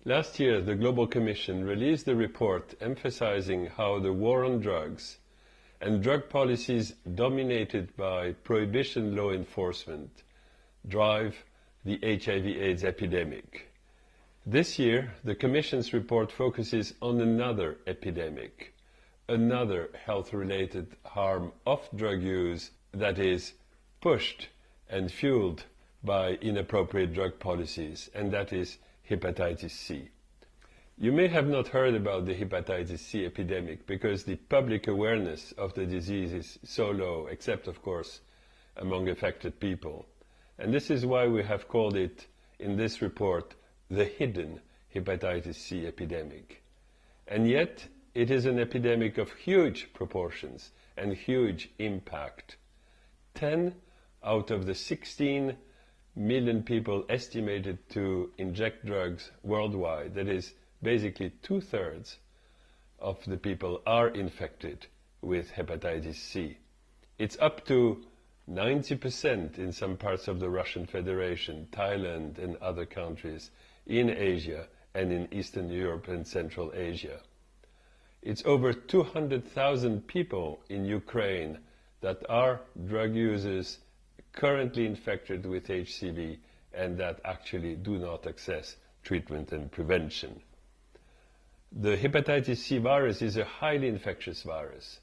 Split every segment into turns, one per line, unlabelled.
Last year, the Global Commission released a report emphasizing how the war on drugs and drug policies dominated by prohibition law enforcement drive the HIV/AIDS epidemic. This year, the Commission's report focuses on another epidemic, another health-related harm of drug use that is pushed and fueled by inappropriate drug policies, and that is hepatitis C. You may have not heard about the hepatitis C epidemic because the public awareness of the disease is so low, except of course among affected people. And this is why we have called it in this report the hidden hepatitis C epidemic. And yet it is an epidemic of huge proportions and huge impact. 10 out of the 16 million people estimated to inject drugs worldwide, that is basically 2/3 of the people are infected with hepatitis C. It's up to 90% in some parts of the Russian Federation, Thailand and other countries in Asia and in Eastern Europe and Central Asia. It's over 200,000 people in Ukraine that are drug users currently infected with HCV and that actually do not access treatment and prevention. The hepatitis C virus is a highly infectious virus.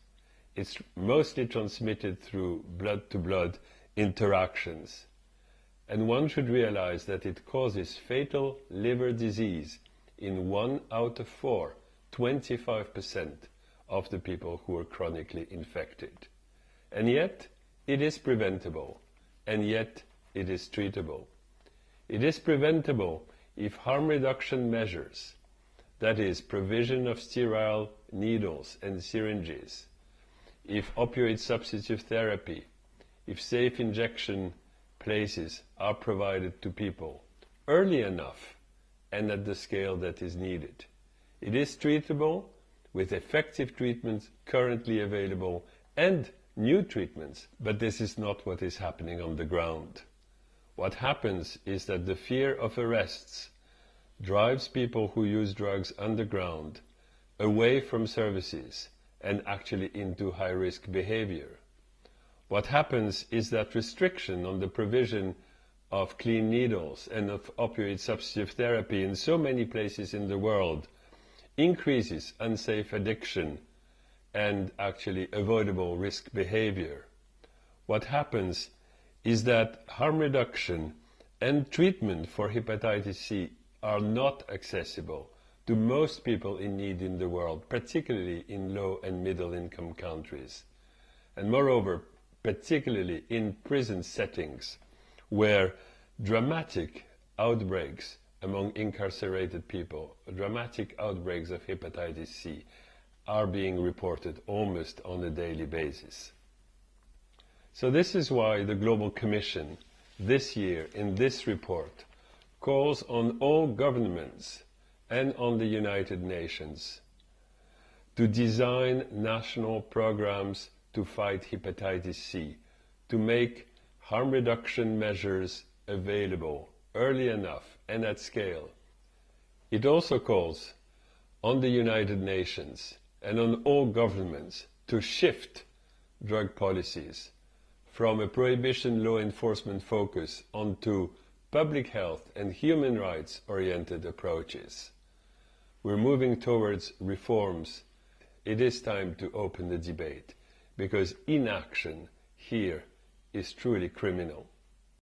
It's mostly transmitted through blood-to-blood interactions. And one should realize that it causes fatal liver disease in 1 out of 4, 25% of the people who are chronically infected. And yet, it is preventable. And yet it is treatable. It is preventable if harm reduction measures, that is, provision of sterile needles and syringes, if opioid substitute therapy, if safe injection places are provided to people early enough and at the scale that is needed. It is treatable with effective treatments currently available and new treatments, but this is not what is happening on the ground. What happens is that the fear of arrests drives people who use drugs underground away from services and actually into high-risk behavior. What happens is that restriction on the provision of clean needles and of opioid substitute therapy in so many places in the world increases unsafe addiction and actually avoidable risk behavior. What happens is that harm reduction and treatment for hepatitis C are not accessible to most people in need in the world, particularly in low and middle income countries. And moreover, particularly in prison settings where dramatic outbreaks among incarcerated people, dramatic outbreaks of hepatitis C, are being reported almost on a daily basis. So this is why the Global Commission this year in this report calls on all governments and on the United Nations to design national programs to fight hepatitis C, to make harm reduction measures available early enough and at scale. It also calls on the United Nations and on all governments to shift drug policies from a prohibition law enforcement focus onto public health and human rights oriented approaches. We're moving towards reforms. It is time to open the debate because inaction here is truly criminal.